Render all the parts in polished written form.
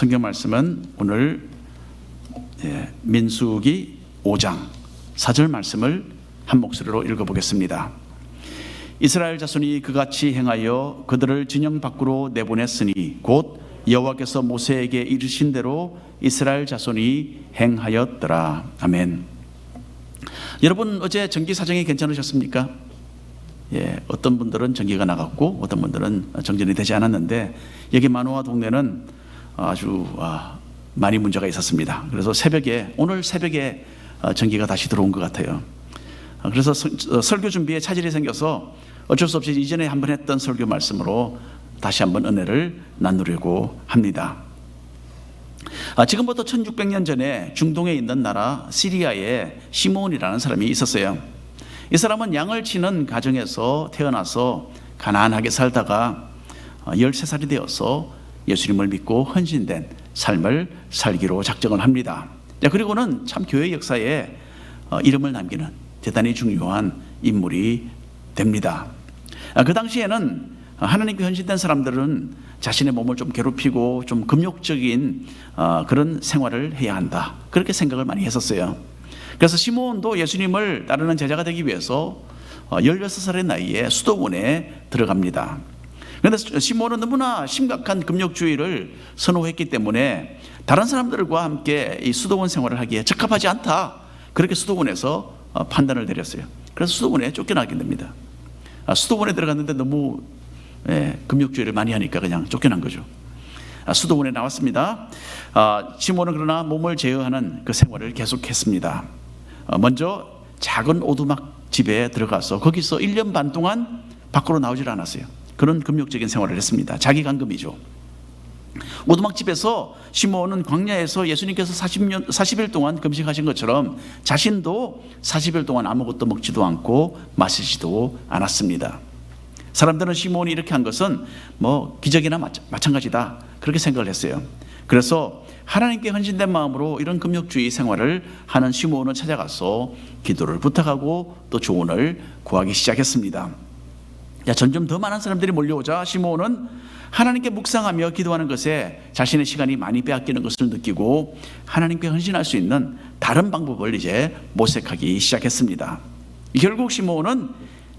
성경 말씀은 오늘 민수기 5장 4절 말씀을 한 목소리로 읽어보겠습니다. 이스라엘 자손이 그같이 행하여 그들을 진영 밖으로 내보냈으니 곧 여호와께서 모세에게 이르신 대로 이스라엘 자손이 행하였더라. 아멘. 여러분, 어제 전기 사정이 괜찮으셨습니까? 어떤 분들은 전기가 나갔고 어떤 분들은 정전이 되지 않았는데, 여기 만호와 동네는 아주 많이 문제가 있었습니다. 그래서 오늘 새벽에 전기가 다시 들어온 것 같아요. 그래서 설교 준비에 차질이 생겨서 어쩔 수 없이 이전에 한번 했던 설교 말씀으로 다시 한번 은혜를 나누려고 합니다. 지금부터 1600년 전에 중동에 있는 나라 시리아에 시므온이라는 사람이 있었어요. 이 사람은 양을 치는 가정에서 태어나서 가난하게 살다가 13살이 되어서 예수님을 믿고 헌신된 삶을 살기로 작정을 합니다. 그리고는 참 교회 역사에 이름을 남기는 대단히 중요한 인물이 됩니다. 그 당시에는 하나님께 헌신된 사람들은 자신의 몸을 좀 괴롭히고 좀 금욕적인 그런 생활을 해야 한다, 그렇게 생각을 많이 했었어요. 그래서 시므온도 예수님을 따르는 제자가 되기 위해서 16살의 나이에 수도원에 들어갑니다. 그런데 시므온은 너무나 심각한 금욕주의를 선호했기 때문에 다른 사람들과 함께 이 수도원 생활을 하기에 적합하지 않다, 그렇게 수도원에서 판단을 내렸어요. 그래서 수도원에 쫓겨나게 됩니다. 수도원에 들어갔는데 너무 금욕주의를 많이 하니까 그냥 쫓겨난 거죠. 수도원에 나왔습니다. 시므온은 그러나 몸을 제어하는 그 생활을 계속했습니다. 먼저 작은 오두막 집에 들어가서 거기서 1년 반 동안 밖으로 나오질 않았어요. 그런 금욕적인 생활을 했습니다. 자기 감금이죠. 오두막 집에서 시므온은 광야에서 예수님께서 40일 동안 금식하신 것처럼 자신도 40일 동안 아무것도 먹지도 않고 마시지도 않았습니다. 사람들은 시므온이 이렇게 한 것은 기적이나 마찬가지다, 그렇게 생각을 했어요. 그래서 하나님께 헌신된 마음으로 이런 금욕주의 생활을 하는 시므온을 찾아가서 기도를 부탁하고 또 조언을 구하기 시작했습니다. 점점 더 많은 사람들이 몰려오자 시므온은 하나님께 묵상하며 기도하는 것에 자신의 시간이 많이 빼앗기는 것을 느끼고 하나님께 헌신할 수 있는 다른 방법을 이제 모색하기 시작했습니다. 결국 시므온은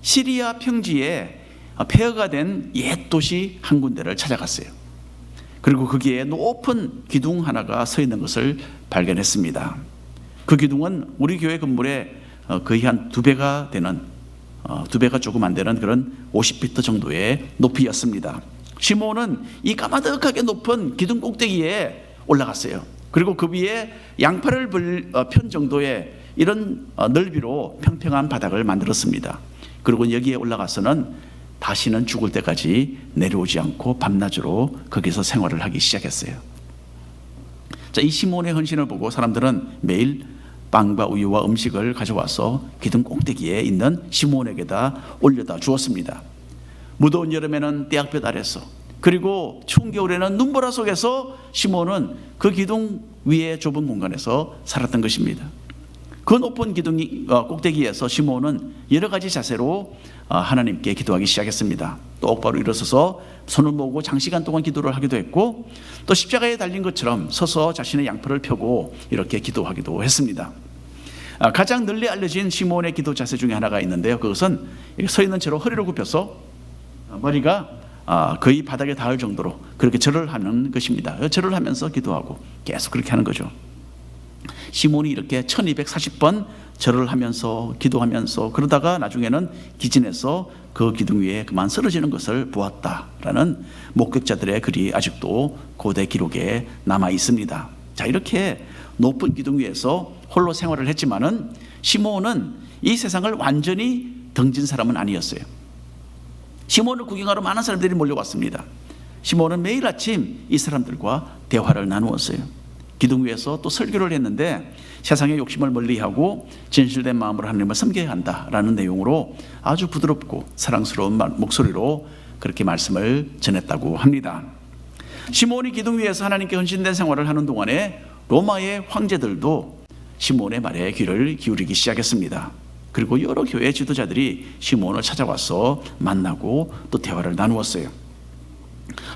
시리아 평지에 폐허가 된 옛 도시 한 군데를 찾아갔어요. 그리고 거기에 높은 기둥 하나가 서 있는 것을 발견했습니다. 그 기둥은 우리 교회 건물에 거의 한 2배가 되는, 2배가 조금 안 되는 그런 50피트 정도의 높이였습니다. 시므온은 이 까마득하게 높은 기둥 꼭대기에 올라갔어요. 그리고 그 위에 양팔을 편 정도의 이런 넓이로 평평한 바닥을 만들었습니다. 그리고 여기에 올라가서는 다시는 죽을 때까지 내려오지 않고 밤낮으로 거기서 생활을 하기 시작했어요. 이 시므온의 헌신을 보고 사람들은 매일 빵과 우유와 음식을 가져와서 기둥 꼭대기에 있는 시므온에게다 올려다 주었습니다. 무더운 여름에는 떼약볕 아래서, 그리고 추운 겨울에는 눈보라 속에서 시므온은 그 기둥 위에 좁은 공간에서 살았던 것입니다. 그 높은 기둥 꼭대기에서 시므온은 여러 가지 자세로 하나님께 기도하기 시작했습니다. 똑바로 일어서서 손을 모으고 장시간 동안 기도를 하기도 했고, 또 십자가에 달린 것처럼 서서 자신의 양팔을 펴고 이렇게 기도하기도 했습니다. 가장 널리 알려진 시므온의 기도 자세 중에 하나가 있는데요, 그것은 서 있는 채로 허리를 굽혀서 머리가 거의 바닥에 닿을 정도로 그렇게 절을 하는 것입니다. 절을 하면서 기도하고 계속 그렇게 하는 거죠. 시므온이 이렇게 1240번 절을 하면서 기도하면서 그러다가 나중에는 기진해서 그 기둥 위에 그만 쓰러지는 것을 보았다라는 목격자들의 글이 아직도 고대 기록에 남아 있습니다. 이렇게 높은 기둥 위에서 홀로 생활을 했지만은 시므온은 이 세상을 완전히 덩진 사람은 아니었어요. 시므온을 구경하러 많은 사람들이 몰려왔습니다. 시므온은 매일 아침 이 사람들과 대화를 나누었어요. 기둥 위에서 또 설교를 했는데 세상의 욕심을 멀리하고 진실된 마음으로 하나님을 섬겨야 한다라는 내용으로 아주 부드럽고 사랑스러운 목소리로 그렇게 말씀을 전했다고 합니다. 시므온이 기둥 위에서 하나님께 헌신된 생활을 하는 동안에 로마의 황제들도 시므온의 말에 귀를 기울이기 시작했습니다. 그리고 여러 교회 지도자들이 시므온을 찾아와서 만나고 또 대화를 나누었어요.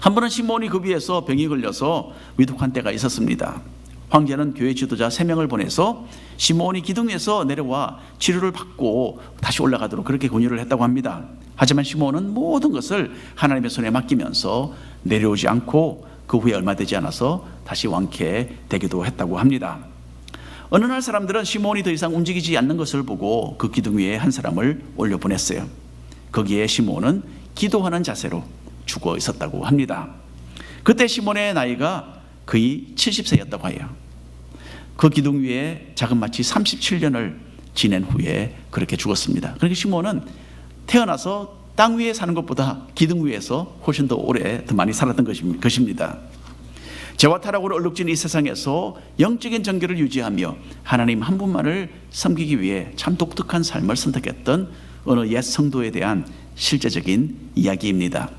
한 번은 시몬이 그 위에서 병이 걸려서 위독한 때가 있었습니다. 황제는 교회 지도자 3명을 보내서 시몬이 기둥 위에서 내려와 치료를 받고 다시 올라가도록 그렇게 권유를 했다고 합니다. 하지만 시몬은 모든 것을 하나님의 손에 맡기면서 내려오지 않고 그 후에 얼마 되지 않아서 다시 완쾌되기도 했다고 합니다. 어느 날 사람들은 시몬이 더 이상 움직이지 않는 것을 보고 그 기둥 위에 한 사람을 올려보냈어요. 거기에 시몬은 기도하는 자세로 죽어 있었다고 합니다. 그때 시몬의 나이가 거의 70세였다고 해요. 그 기둥 위에 자그마치 37년을 지낸 후에 그렇게 죽었습니다. 그러니까 시몬은 태어나서 땅 위에 사는 것보다 기둥 위에서 훨씬 더 오래 더 많이 살았던 것입니다. 죄와 타락으로 얼룩진 이 세상에서 영적인 정결을 유지하며 하나님 한 분만을 섬기기 위해 참 독특한 삶을 선택했던 어느 옛 성도에 대한 실제적인 이야기입니다.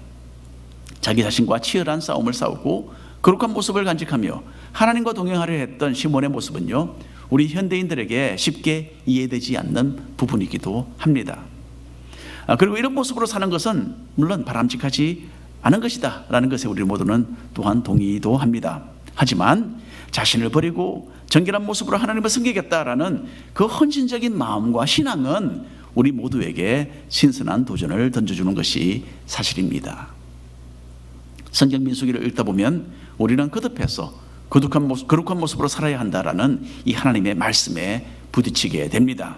자기 자신과 치열한 싸움을 싸우고 거룩한 모습을 간직하며 하나님과 동행하려 했던 시몬의 모습은요, 우리 현대인들에게 쉽게 이해되지 않는 부분이기도 합니다. 그리고 이런 모습으로 사는 것은 물론 바람직하지 않은 것이다 라는 것에 우리 모두는 또한 동의도 합니다. 하지만 자신을 버리고 정결한 모습으로 하나님을 섬기겠다라는 그 헌신적인 마음과 신앙은 우리 모두에게 신선한 도전을 던져주는 것이 사실입니다. 성경 민수기를 읽다 보면 우리는 거듭해서 거룩한 모습으로 살아야 한다라는 이 하나님의 말씀에 부딪히게 됩니다.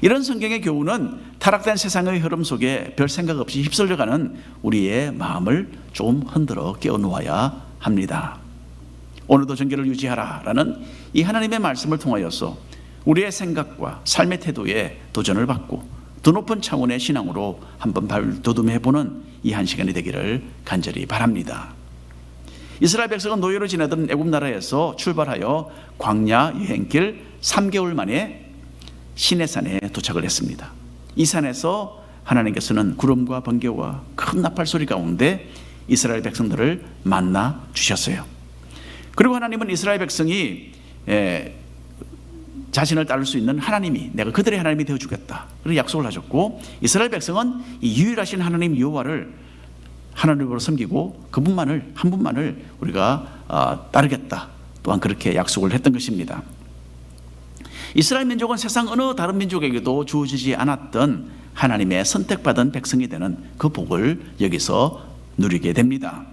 이런 성경의 교훈은 타락된 세상의 흐름 속에 별 생각 없이 휩쓸려가는 우리의 마음을 좀 흔들어 깨워놓아야 합니다. 오늘도 정결을 유지하라 라는 이 하나님의 말씀을 통하여서 우리의 생각과 삶의 태도에 도전을 받고 더 높은 차원의 신앙으로 한번 발돋움해보는 이 한 시간이 되기를 간절히 바랍니다. 이스라엘 백성은 노예로 지내던 애굽 나라에서 출발하여 광야 여행길 3개월 만에 시내산에 도착을 했습니다. 이 산에서 하나님께서는 구름과 번개와 큰 나팔 소리 가운데 이스라엘 백성들을 만나 주셨어요. 그리고 하나님은 이스라엘 백성이 자신을 따를 수 있는 하나님이, 내가 그들의 하나님이 되어주겠다 그렇게 약속을 하셨고, 이스라엘 백성은 이 유일하신 하나님 여호와를 하나님으로 섬기고 그분만을, 한 분만을 우리가 따르겠다 또한 그렇게 약속을 했던 것입니다. 이스라엘 민족은 세상 어느 다른 민족에게도 주어지지 않았던 하나님의 선택받은 백성이 되는 그 복을 여기서 누리게 됩니다.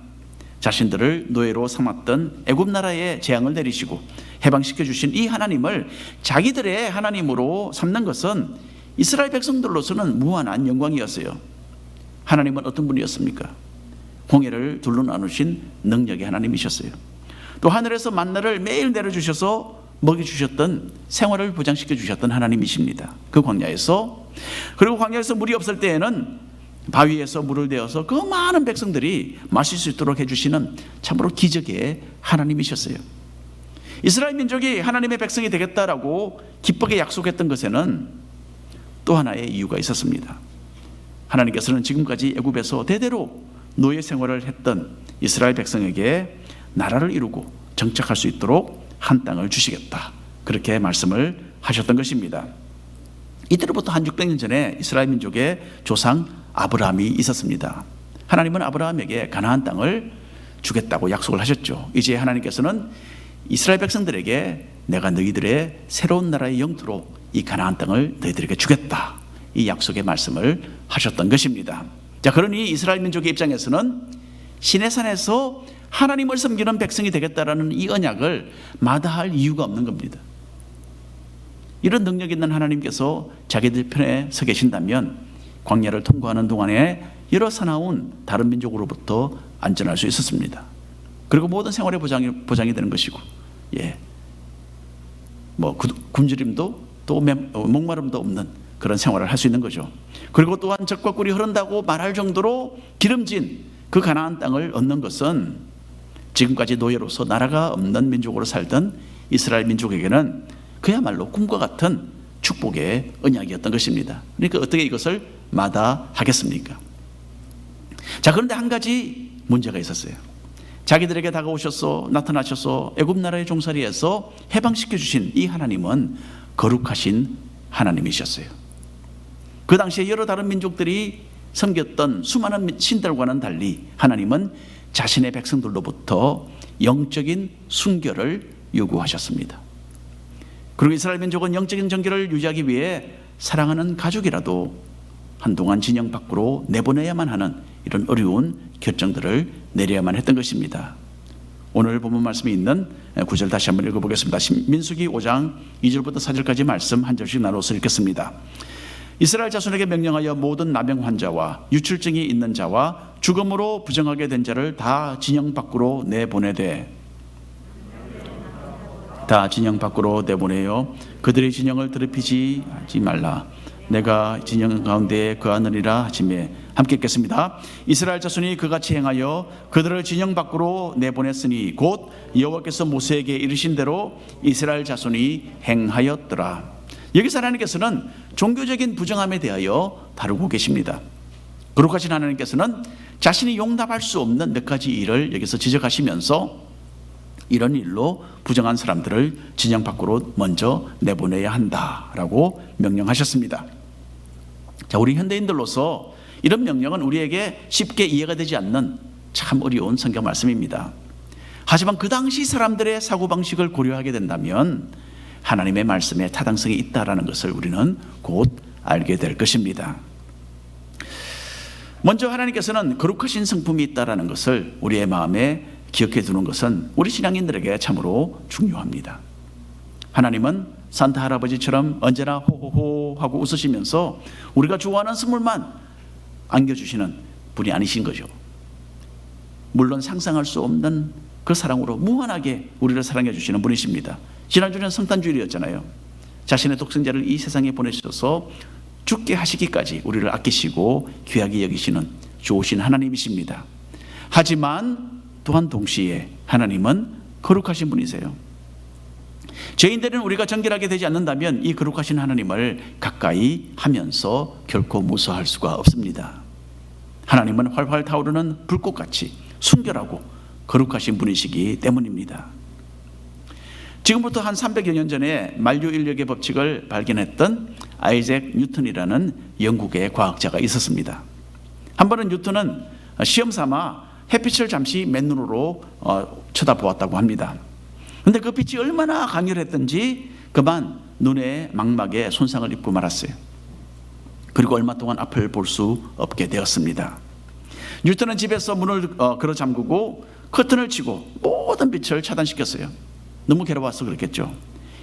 자신들을 노예로 삼았던 애굽 나라의 재앙을 내리시고 해방시켜 주신 이 하나님을 자기들의 하나님으로 삼는 것은 이스라엘 백성들로서는 무한한 영광이었어요. 하나님은 어떤 분이었습니까? 홍해를 둘로 나누신 능력의 하나님이셨어요. 또 하늘에서 만나를 매일 내려주셔서 먹여주셨던, 생활을 보장시켜 주셨던 하나님이십니다. 그 광야에서, 그리고 광야에서 물이 없을 때에는 바위에서 물을 대어서 그 많은 백성들이 마실 수 있도록 해주시는 참으로 기적의 하나님이셨어요. 이스라엘 민족이 하나님의 백성이 되겠다라고 기쁘게 약속했던 것에는 또 하나의 이유가 있었습니다. 하나님께서는 지금까지 애굽에서 대대로 노예 생활을 했던 이스라엘 백성에게 나라를 이루고 정착할 수 있도록 한 땅을 주시겠다, 그렇게 말씀을 하셨던 것입니다. 이때로부터 한 600년 전에 이스라엘 민족의 조상 아브라함이 있었습니다. 하나님은 아브라함에게 가나안 땅을 주겠다고 약속을 하셨죠. 이제 하나님께서는 이스라엘 백성들에게 내가 너희들의 새로운 나라의 영토로 이 가나안 땅을 너희들에게 주겠다, 이 약속의 말씀을 하셨던 것입니다. 자, 그러니 이스라엘 민족의 입장에서는 시내산에서 하나님을 섬기는 백성이 되겠다라는 이 언약을 마다할 이유가 없는 겁니다. 이런 능력 있는 하나님께서 자기들 편에 서 계신다면 광야를 통과하는 동안에 여러 사나운 다른 민족으로부터 안전할 수 있었습니다. 그리고 모든 생활의 보장이 되는 것이고, 굶주림도 또 목마름도 없는 그런 생활을 할 수 있는 거죠. 그리고 또한 젖과 꿀이 흐른다고 말할 정도로 기름진 그 가나안 땅을 얻는 것은 지금까지 노예로서 나라가 없는 민족으로 살던 이스라엘 민족에게는 그야말로 꿈과 같은 축복의 언약이었던 것입니다. 그러니까 어떻게 이것을 마다하겠습니까? 자, 그런데 한 가지 문제가 있었어요. 자기들에게 다가오셔서 나타나셔서 애굽 나라의 종살이에서 해방시켜 주신 이 하나님은 거룩하신 하나님이셨어요. 그 당시에 여러 다른 민족들이 섬겼던 수많은 신들과는 달리 하나님은 자신의 백성들로부터 영적인 순결을 요구하셨습니다. 그리고 이스라엘 민족은 영적인 정결을 유지하기 위해 사랑하는 가족이라도 한동안 진영 밖으로 내보내야만 하는 이런 어려운 결정들을 내려야만 했던 것입니다. 오늘 본문 말씀이 있는 9절 다시 한번 읽어보겠습니다. 민수기 5장 2절부터 4절까지 말씀 한 절씩 나눠서 읽겠습니다. 이스라엘 자손에게 명령하여 모든 나병 환자와 유출증이 있는 자와 죽음으로 부정하게 된 자를 다 진영 밖으로 내보내되 그들의 진영을 더럽히지 하지 말라. 내가 진영 가운데 거하느니라 하시매 함께 읽겠습니다. 이스라엘 자손이 그같이 행하여 그들을 진영 밖으로 내보냈으니 곧 여호와께서 모세에게 이르신 대로 이스라엘 자손이 행하였더라. 여기서 하나님께서는 종교적인 부정함에 대하여 다루고 계십니다. 거룩하신 하나님께서는 자신이 용납할 수 없는 몇 가지 일을 여기서 지적하시면서 이런 일로 부정한 사람들을 진영 밖으로 먼저 내보내야 한다라고 명령하셨습니다. 자, 우리 현대인들로서 이런 명령은 우리에게 쉽게 이해가 되지 않는 참 어려운 성경 말씀입니다. 하지만 그 당시 사람들의 사고방식을 고려하게 된다면 하나님의 말씀에 타당성이 있다라는 것을 우리는 곧 알게 될 것입니다. 먼저 하나님께서는 거룩하신 성품이 있다라는 것을 우리의 마음에 기억해 두는 것은 우리 신앙인들에게 참으로 중요합니다. 하나님은 산타 할아버지처럼 언제나 호호호 하고 웃으시면서 우리가 좋아하는 선물만 안겨주시는 분이 아니신 거죠. 물론 상상할 수 없는 그 사랑으로 무한하게 우리를 사랑해 주시는 분이십니다. 지난주는 성탄주일이었잖아요. 자신의 독생자를 이 세상에 보내셔서 죽게 하시기까지 우리를 아끼시고 귀하게 여기시는 좋으신 하나님이십니다. 하지만 또한 동시에 하나님은 거룩하신 분이세요. 죄인들은 우리가 정결하게 되지 않는다면 이 거룩하신 하나님을 가까이 하면서 결코 무서워할 수가 없습니다. 하나님은 활활 타오르는 불꽃같이 순결하고 거룩하신 분이시기 때문입니다. 지금부터 한 300여 년 전에 만류인력의 법칙을 발견했던 아이작 뉴턴이라는 영국의 과학자가 있었습니다. 한 번은 뉴턴은 시험 삼아 햇빛을 잠시 맨눈으로 쳐다보았다고 합니다. 그런데 그 빛이 얼마나 강렬했던지 그만 눈의 망막에 손상을 입고 말았어요. 그리고 얼마 동안 앞을 볼 수 없게 되었습니다. 뉴턴은 집에서 문을 걸어 잠그고 커튼을 치고 모든 빛을 차단시켰어요. 너무 괴로워서 그렇겠죠.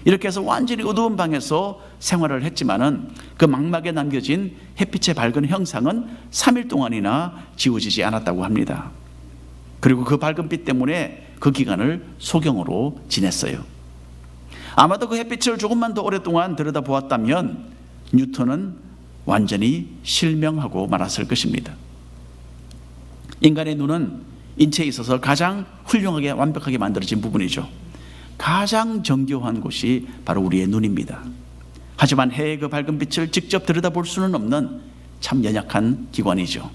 이렇게 해서 완전히 어두운 방에서 생활을 했지만은 그 망막에 남겨진 햇빛의 밝은 형상은 3일 동안이나 지워지지 않았다고 합니다. 그리고 그 밝은 빛 때문에 그 기간을 소경으로 지냈어요. 아마도 그 햇빛을 조금만 더 오랫동안 들여다보았다면 뉴턴은 완전히 실명하고 말았을 것입니다. 인간의 눈은 인체에 있어서 가장 훌륭하게 완벽하게 만들어진 부분이죠. 가장 정교한 곳이 바로 우리의 눈입니다. 하지만 해의 그 밝은 빛을 직접 들여다볼 수는 없는 참 연약한 기관이죠.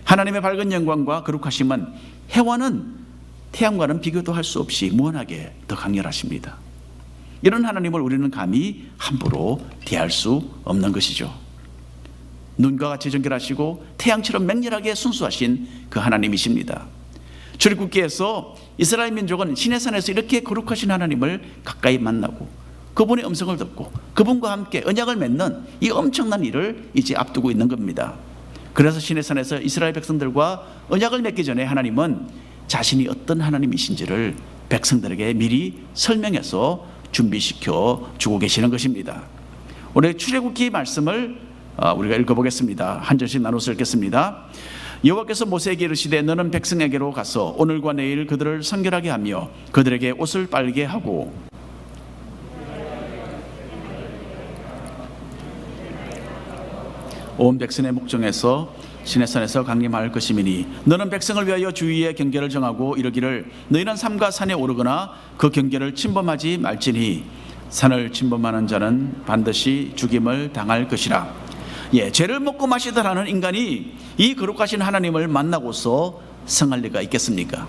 하나님의 밝은 영광과 거룩하심은 해와는 태양과는 비교도 할 수 없이 무한하게 더 강렬하십니다. 이런 하나님을 우리는 감히 함부로 대할 수 없는 것이죠. 눈과 같이 정결하시고 태양처럼 맹렬하게 순수하신 그 하나님이십니다. 출애굽기에서 이스라엘 민족은 시내산에서 이렇게 거룩하신 하나님을 가까이 만나고 그분의 음성을 듣고 그분과 함께 언약을 맺는 이 엄청난 일을 이제 앞두고 있는 겁니다. 그래서 시내산에서 이스라엘 백성들과 언약을 맺기 전에 하나님은 자신이 어떤 하나님이신지를 백성들에게 미리 설명해서 준비시켜 주고 계시는 것입니다. 오늘 출애굽기 말씀을 우리가 읽어보겠습니다. 한 절씩 나눠서 읽겠습니다. 여호와께서 모세에게 이르시되 너는 백성에게로 가서 오늘과 내일 그들을 성결하게 하며 그들에게 옷을 빨게 하고 온 백성의 목정에서 시내산에서 강림할 것이미니 너는 백성을 위하여 주위에 경계를 정하고 이르기를 너희는 삼가 산에 오르거나 그 경계를 침범하지 말지니 산을 침범하는 자는 반드시 죽임을 당할 것이라. 죄를 먹고 마시다 하는 인간이 이 거룩하신 하나님을 만나고서 성할 리가 있겠습니까?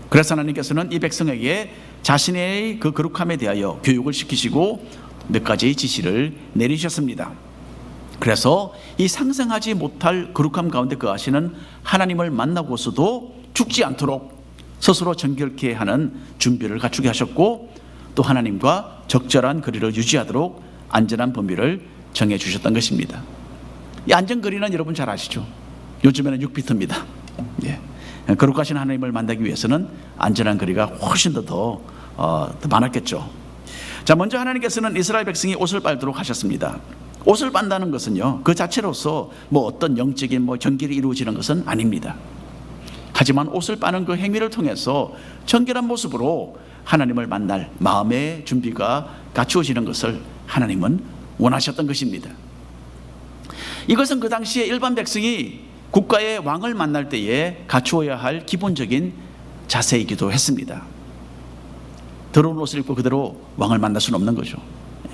그래서 하나님께서는 이 백성에게 자신의 그 거룩함에 대하여 교육을 시키시고 몇 가지 지시를 내리셨습니다. 그래서 이 상상하지 못할 거룩함 가운데 거하시는 하나님을 만나고서도 죽지 않도록 스스로 정결케 하는 준비를 갖추게 하셨고, 또 하나님과 적절한 거리를 유지하도록 안전한 범위를 정해 주셨던 것입니다. 이 안전거리는 여러분 잘 아시죠? 요즘에는 6피트입니다. 예. 거룩하신 하나님을 만나기 위해서는 안전한 거리가 훨씬 더 많았겠죠. 자, 먼저 하나님께서는 이스라엘 백성이 옷을 빨도록 하셨습니다. 옷을 빤다는 것은요, 그 자체로서 어떤 영적인 정결이 이루어지는 것은 아닙니다. 하지만 옷을 빠는 그 행위를 통해서 정결한 모습으로 하나님을 만날 마음의 준비가 갖추어지는 것을 하나님은 원하셨던 것입니다. 이것은 그 당시에 일반 백성이 국가의 왕을 만날 때에 갖추어야 할 기본적인 자세이기도 했습니다. 더러운 옷을 입고 그대로 왕을 만날 수는 없는 거죠.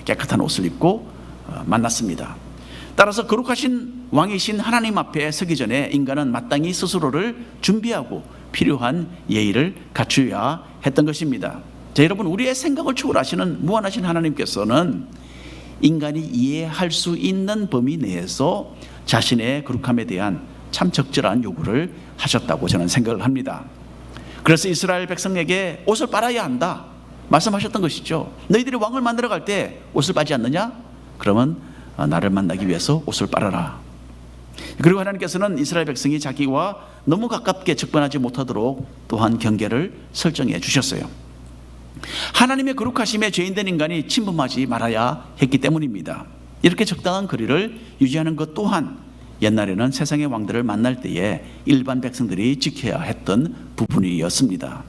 깨끗한 옷을 입고 만났습니다. 따라서 거룩하신 왕이신 하나님 앞에 서기 전에 인간은 마땅히 스스로를 준비하고 필요한 예의를 갖추어야 했던 것입니다. 자, 여러분, 우리의 생각을 초월하시는 무한하신 하나님께서는 인간이 이해할 수 있는 범위 내에서 자신의 거룩함에 대한 참 적절한 요구를 하셨다고 저는 생각을 합니다. 그래서 이스라엘 백성에게 옷을 빨아야 한다 말씀하셨던 것이죠. 너희들이 왕을 만들어 갈 때 옷을 빨지 않느냐? 그러면 나를 만나기 위해서 옷을 빨아라. 그리고 하나님께서는 이스라엘 백성이 자기와 너무 가깝게 접근하지 못하도록 또한 경계를 설정해 주셨어요. 하나님의 거룩하심에 죄인된 인간이 침범하지 말아야 했기 때문입니다. 이렇게 적당한 거리를 유지하는 것 또한 옛날에는 세상의 왕들을 만날 때에 일반 백성들이 지켜야 했던 부분이었습니다.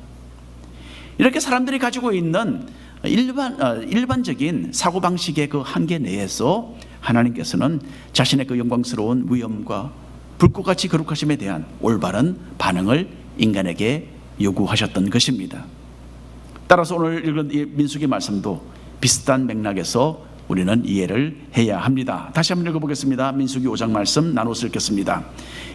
이렇게 사람들이 가지고 있는 일반적인 사고방식의 그 한계 내에서 하나님께서는 자신의 그 영광스러운 위엄과 불꽃같이 거룩하심에 대한 올바른 반응을 인간에게 요구하셨던 것입니다. 따라서 오늘 읽은 이 민수기 말씀도 비슷한 맥락에서 우리는 이해를 해야 합니다. 다시 한번 읽어보겠습니다. 민수기 5장 말씀 나눠서 읽겠습니다.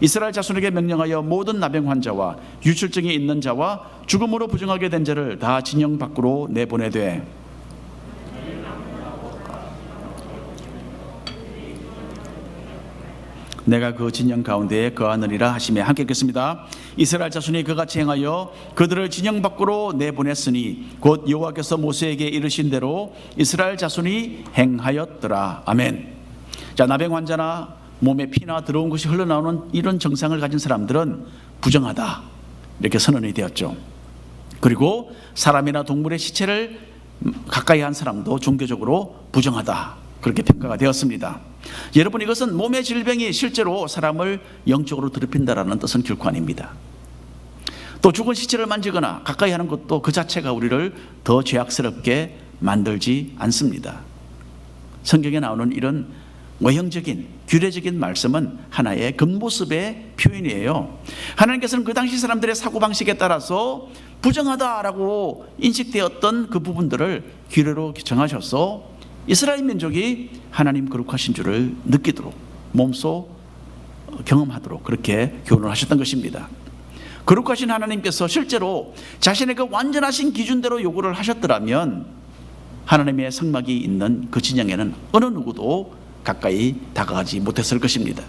이스라엘 자손에게 명령하여 모든 나병 환자와 유출증이 있는 자와 죽음으로 부정하게 된 자를 다 진영 밖으로 내보내되 내가 그 진영 가운데에 거하느니라 하시매 함께 읽겠습니다. 이스라엘 자손이 그같이 행하여 그들을 진영 밖으로 내보냈으니 곧 여호와께서 모세에게 이르신 대로 이스라엘 자손이 행하였더라. 아멘. 자, 나병 환자나 몸에 피나 더러운 것이 흘러나오는 이런 증상을 가진 사람들은 부정하다 이렇게 선언이 되었죠. 그리고 사람이나 동물의 시체를 가까이 한 사람도 종교적으로 부정하다 그렇게 평가가 되었습니다. 여러분, 이것은 몸의 질병이 실제로 사람을 영적으로 더럽힌다라는 뜻은 결코 아닙니다. 또 죽은 시체를 만지거나 가까이 하는 것도 그 자체가 우리를 더 죄악스럽게 만들지 않습니다. 성경에 나오는 이런 외형적인 규례적인 말씀은 하나의 겉모습의 표현이에요. 하나님께서는 그 당시 사람들의 사고방식에 따라서 부정하다라고 인식되었던 그 부분들을 규례로 정하셔서 이스라엘 민족이 하나님 거룩하신 줄을 느끼도록 몸소 경험하도록 그렇게 교훈을 하셨던 것입니다. 거룩하신 하나님께서 실제로 자신의 그 완전하신 기준대로 요구를 하셨더라면 하나님의 성막이 있는 그 진영에는 어느 누구도 가까이 다가가지 못했을 것입니다.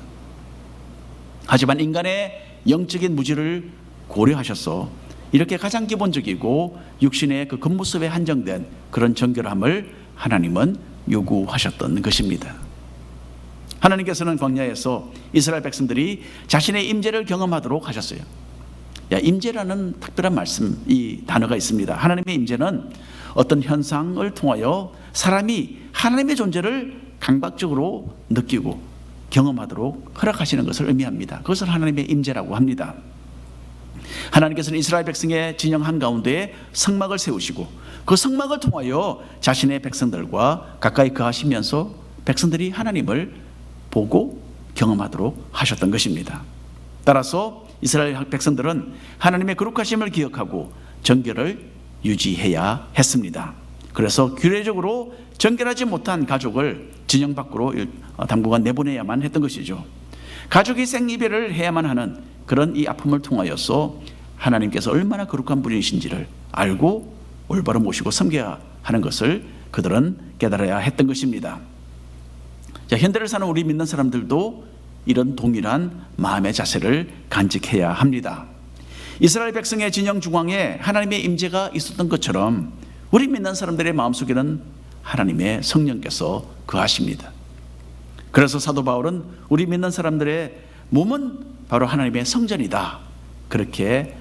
하지만 인간의 영적인 무지를 고려하셔서 이렇게 가장 기본적이고 육신의 그 겉모습에 한정된 그런 정결함을 하나님은 요구하셨던 것입니다. 하나님께서는 광야에서 이스라엘 백성들이 자신의 임재를 경험하도록 하셨어요. 임재라는 특별한 말씀, 이 단어가 있습니다. 하나님의 임재는 어떤 현상을 통하여 사람이 하나님의 존재를 강박적으로 느끼고 경험하도록 허락하시는 것을 의미합니다. 그것을 하나님의 임재라고 합니다. 하나님께서는 이스라엘 백성의 진영 한가운데에 성막을 세우시고 그 성막을 통하여 자신의 백성들과 가까이 거하시면서 백성들이 하나님을 보고 경험하도록 하셨던 것입니다. 따라서 이스라엘 백성들은 하나님의 거룩하심을 기억하고 정결을 유지해야 했습니다. 그래서 규례적으로 정결하지 못한 가족을 진영 밖으로 당분간 내보내야만 했던 것이죠. 가족이 생이별을 해야만 하는 그런 이 아픔을 통하여서 하나님께서 얼마나 거룩한 분이신지를 알고 올바로 모시고 섬겨야 하는 것을 그들은 깨달아야 했던 것입니다. 자, 현대를 사는 우리 믿는 사람들도 이런 동일한 마음의 자세를 간직해야 합니다. 이스라엘 백성의 진영 중앙에 하나님의 임재가 있었던 것처럼 우리 믿는 사람들의 마음속에는 하나님의 성령께서 거하십니다. 그래서 사도 바울은 우리 믿는 사람들의 몸은 바로 하나님의 성전이다, 그렇게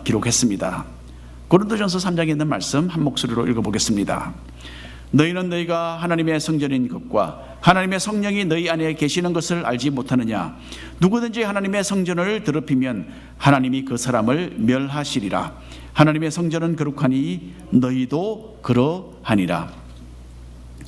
기록했습니다. 고린도전서 3장에 있는 말씀 한 목소리로 읽어보겠습니다. 너희는 너희가 하나님의 성전인 것과 하나님의 성령이 너희 안에 계시는 것을 알지 못하느냐? 누구든지 하나님의 성전을 더럽히면 하나님이 그 사람을 멸하시리라. 하나님의 성전은 거룩하니 너희도 그러하니라.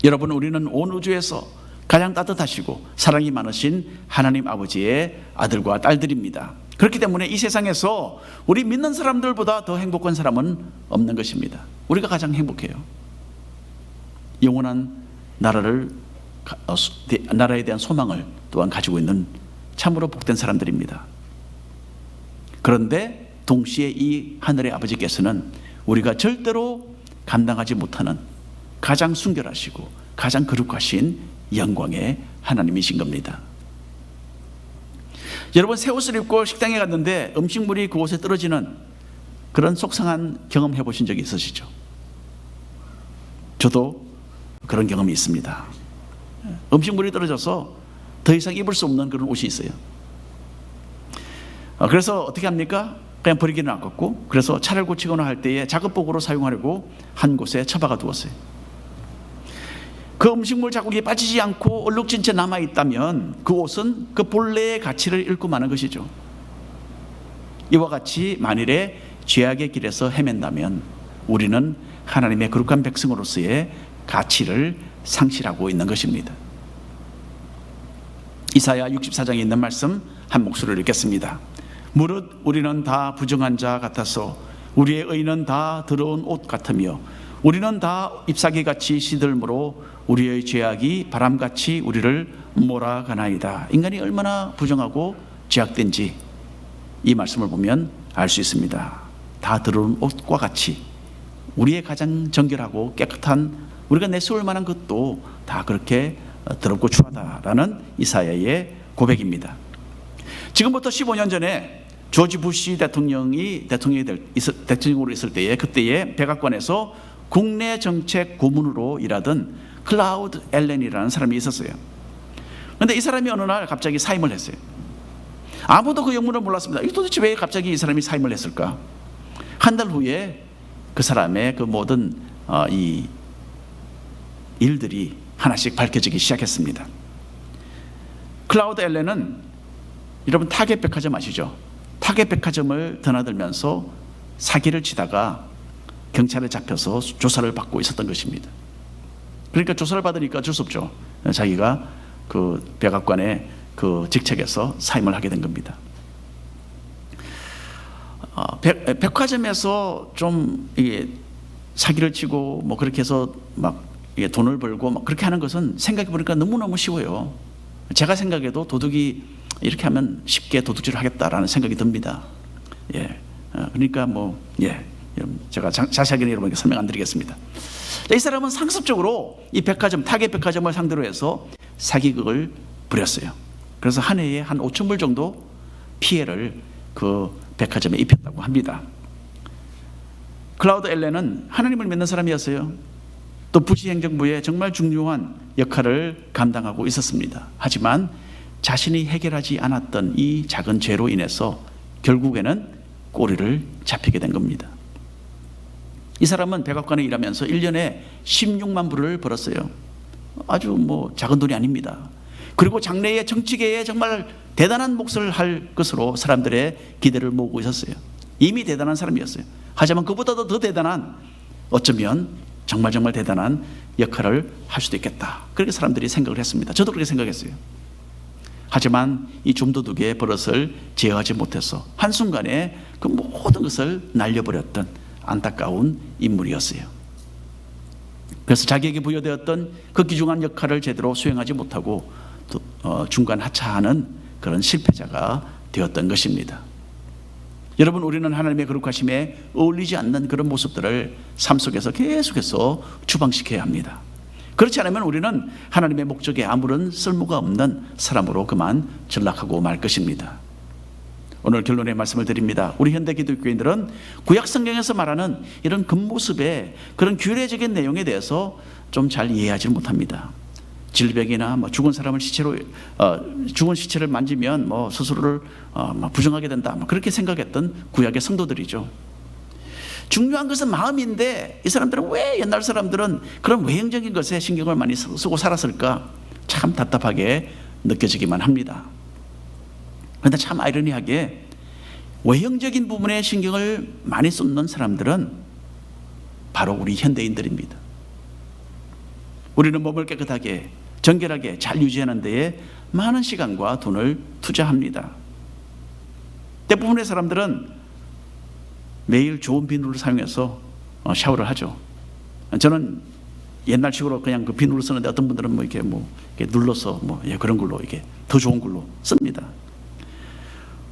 여러분, 우리는 온 우주에서 가장 따뜻하시고 사랑이 많으신 하나님 아버지의 아들과 딸들입니다. 그렇기 때문에 이 세상에서 우리 믿는 사람들보다 더 행복한 사람은 없는 것입니다. 우리가 가장 행복해요. 영원한 나라에 대한 소망을 또한 가지고 있는 참으로 복된 사람들입니다. 그런데 동시에 이 하늘의 아버지께서는 우리가 절대로 감당하지 못하는 가장 순결하시고 가장 거룩하신 영광의 하나님이신 겁니다. 여러분, 새 옷을 입고 식당에 갔는데 음식물이 그곳에 떨어지는 그런 속상한 경험 해보신 적이 있으시죠? 저도 그런 경험이 있습니다. 음식물이 떨어져서 더 이상 입을 수 없는 그런 옷이 있어요. 그래서 어떻게 합니까? 그냥 버리기는 아깝고, 그래서 차를 고치거나 할 때에 작업복으로 사용하려고 한 곳에 처박아 두었어요. 그 음식물 자국이 빠지지 않고 얼룩진 채 남아있다면 그 옷은 그 본래의 가치를 잃고 마는 것이죠. 이와 같이 만일에 죄악의 길에서 헤맨다면 우리는 하나님의 거룩한 백성으로서의 가치를 상실하고 있는 것입니다. 이사야 64장에 있는 말씀 한 목소리로 읽겠습니다. 무릇 우리는 다 부정한 자 같아서 우리의 의는 다 더러운 옷 같으며 우리는 다 잎사귀같이 시들므로 우리의 죄악이 바람같이 우리를 몰아가나이다. 인간이 얼마나 부정하고 죄악된지 이 말씀을 보면 알 수 있습니다. 다 더러운 옷과 같이 우리의 가장 정결하고 깨끗한 우리가 내세울 만한 것도 다 그렇게 더럽고 추하다라는 이사야의 고백입니다. 지금부터 15년 전에 조지 부시 대통령으로 있을 때에, 그때에 백악관에서 국내 정책 고문으로 일하던 클라우드 앨런이라는 사람이 있었어요. 그런데 이 사람이 어느 날 갑자기 사임을 했어요. 아무도 그 영문을 몰랐습니다. 도대체 왜 갑자기 이 사람이 사임을 했을까? 한 달 후에 그 사람의 그 모든 이 일들이 하나씩 밝혀지기 시작했습니다. 클라우드 앨런은 여러분 타겟 백화점 아시죠? 타겟 백화점을 드나들면서 사기를 치다가 경찰에 잡혀서 조사를 받고 있었던 것입니다. 그러니까 조사를 받으니까 어쩔 수 없죠. 자기가 그 백악관의 그 직책에서 사임을 하게 된 겁니다. 백화점에서 좀 이게 사기를 치고 뭐 그렇게 해서 막 이게 돈을 벌고 막 그렇게 하는 것은 생각해 보니까 너무너무 쉬워요. 제가 생각해도 도둑이 이렇게 하면 쉽게 도둑질을 하겠다라는 생각이 듭니다. 그러니까 제가 자세하게는 여러분께 설명 안 드리겠습니다. 이 사람은 상습적으로 이 백화점, 타겟 백화점을 상대로 해서 사기극을 부렸어요. 그래서 한 해에 한 5천 불 정도 피해를 그 백화점에 입혔다고 합니다. 클라우드 앨런은 하나님을 믿는 사람이었어요. 또 부시 행정부에 정말 중요한 역할을 감당하고 있었습니다. 하지만 자신이 해결하지 않았던 이 작은 죄로 인해서 결국에는 꼬리를 잡히게 된 겁니다. 이 사람은 백악관에 일하면서 1년에 16만 불을 벌었어요. 아주 작은 돈이 아닙니다. 그리고 장래의 정치계에 정말 대단한 몫을 할 것으로 사람들의 기대를 모으고 있었어요. 이미 대단한 사람이었어요. 하지만 그보다도 더 대단한, 어쩌면 정말 대단한 역할을 할 수도 있겠다, 그렇게 사람들이 생각을 했습니다. 저도 그렇게 생각했어요. 하지만 이 좀도둑의 버릇을 제어하지 못해서 한순간에 그 모든 것을 날려버렸던 안타까운 인물이었어요. 그래서 자기에게 부여되었던 그 귀중한 역할을 제대로 수행하지 못하고 중간 하차하는 그런 실패자가 되었던 것입니다. 여러분, 우리는 하나님의 거룩하심에 어울리지 않는 그런 모습들을 삶 속에서 계속해서 추방시켜야 합니다. 그렇지 않으면 우리는 하나님의 목적에 아무런 쓸모가 없는 사람으로 그만 전락하고 말 것입니다. 오늘 결론의 말씀을 드립니다. 우리 현대 기독교인들은 구약 성경에서 말하는 이런 겉모습의 그런 규례적인 내용에 대해서 좀 잘 이해하지 못합니다. 질병이나 뭐 죽은 사람을 죽은 시체를 만지면 뭐 스스로를 부정하게 된다, 뭐 그렇게 생각했던 구약의 성도들이죠. 중요한 것은 마음인데 이 사람들은 왜 옛날 사람들은 그런 외형적인 것에 신경을 많이 쓰고 살았을까? 참 답답하게 느껴지기만 합니다. 그런데 참 아이러니하게 외형적인 부분에 신경을 많이 쏟는 사람들은 바로 우리 현대인들입니다. 우리는 몸을 깨끗하게 정결하게 잘 유지하는 데에 많은 시간과 돈을 투자합니다. 대부분의 사람들은 매일 좋은 비누를 사용해서 샤워를 하죠. 저는 옛날식으로 그냥 그 비누를 쓰는데 어떤 분들은 이렇게 눌러서 그런 걸로 이렇게 더 좋은 걸로 씁니다.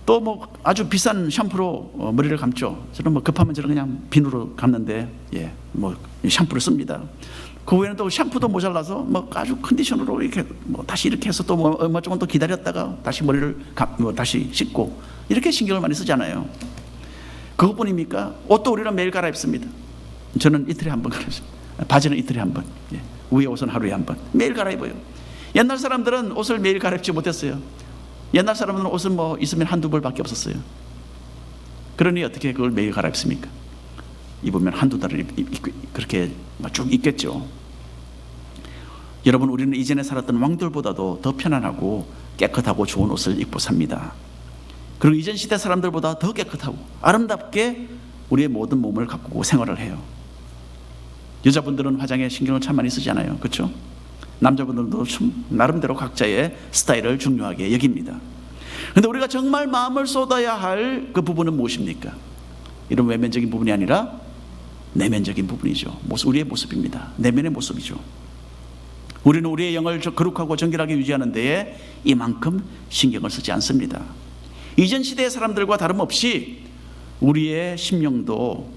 또 아주 비싼 샴푸로 머리를 감죠. 저는 급하면 저는 그냥 비누로 감는데 샴푸를 씁니다. 그 후에는 또 샴푸도 모자라서 아주 컨디셔너로 이렇게 다시 이렇게 해서 또 얼마 조금 또 기다렸다가 다시 머리를 다시 씻고 이렇게 신경을 많이 쓰잖아요. 그것뿐입니까? 옷도 우리는 매일 갈아입습니다. 저는 이틀에 한 번 갈아입습니다. 바지는 이틀에 한 번, 위에 옷은 하루에 한 번, 매일 갈아입어요. 옛날 사람들은 옷을 매일 갈아입지 못했어요. 옛날 사람들은 옷은 있으면 한두 벌밖에 없었어요. 그러니 어떻게 그걸 매일 갈아입습니까? 입으면 한두 달을 그렇게 쭉 입겠죠. 여러분, 우리는 이전에 살았던 왕들보다도 더 편안하고 깨끗하고 좋은 옷을 입고 삽니다. 그리고 이전 시대 사람들보다 더 깨끗하고 아름답게 우리의 모든 몸을 가꾸고 생활을 해요. 여자분들은 화장에 신경을 참 많이 쓰잖아요. 그렇죠? 남자분들도 나름대로 각자의 스타일을 중요하게 여깁니다. 그런데 우리가 정말 마음을 쏟아야 할 그 부분은 무엇입니까? 이런 외면적인 부분이 아니라 내면적인 부분이죠. 우리의 모습입니다. 내면의 모습이죠. 우리는 우리의 영을 거룩하고 정결하게 유지하는 데에 이만큼 신경을 쓰지 않습니다. 이전 시대의 사람들과 다름없이 우리의 심령도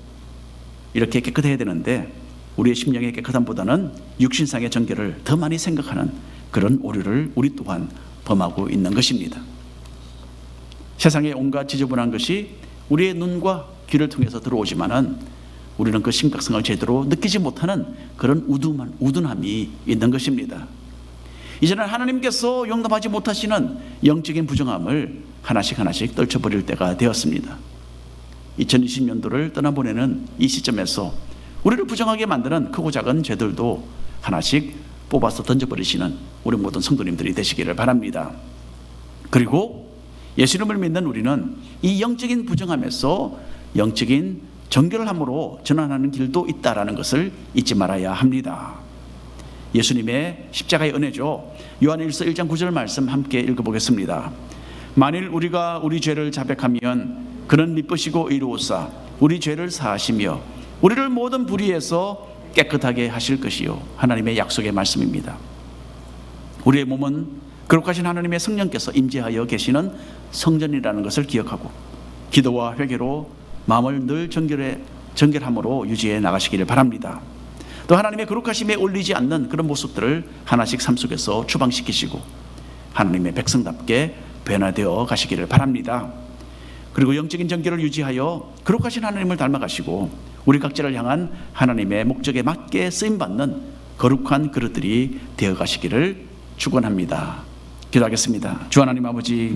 이렇게 깨끗해야 되는데 우리의 심령의 깨끗함보다는 육신상의 정결을 더 많이 생각하는 그런 오류를 우리 또한 범하고 있는 것입니다. 세상의 온갖 지저분한 것이 우리의 눈과 귀를 통해서 들어오지만은 우리는 그 심각성을 제대로 느끼지 못하는 그런 우둔함이 있는 것입니다. 이제는 하나님께서 용납하지 못하시는 영적인 부정함을 하나씩 떨쳐버릴 때가 되었습니다. 2020년도를 떠나보내는 이 시점에서 우리를 부정하게 만드는 크고 작은 죄들도 하나씩 뽑아서 던져버리시는 우리 모든 성도님들이 되시기를 바랍니다. 그리고 예수님을 믿는 우리는 이 영적인 부정함에서 영적인 정결함으로 전환하는 길도 있다라는 것을 잊지 말아야 합니다. 예수님의 십자가의 은혜죠. 요한일서 1장 9절 말씀 함께 읽어보겠습니다. 만일 우리가 우리 죄를 자백하면 그는 미쁘시고 의로우사 우리 죄를 사하시며 우리를 모든 불의에서 깨끗하게 하실 것이요. 하나님의 약속의 말씀입니다. 우리의 몸은 거룩하신 하나님의 성령께서 임재하여 계시는 성전이라는 것을 기억하고 기도와 회개로 마음을 늘 정결함으로 유지해 나가시기를 바랍니다. 또 하나님의 거룩하심에 올리지 않는 그런 모습들을 하나씩 삶 속에서 추방시키시고 하나님의 백성답게 변화되어 가시기를 바랍니다. 그리고 영적인 정결을 유지하여 거룩하신 하나님을 닮아가시고 우리 각자를 향한 하나님의 목적에 맞게 쓰임받는 거룩한 그릇들이 되어 가시기를 축원합니다. 기도하겠습니다. 주 하나님 아버지,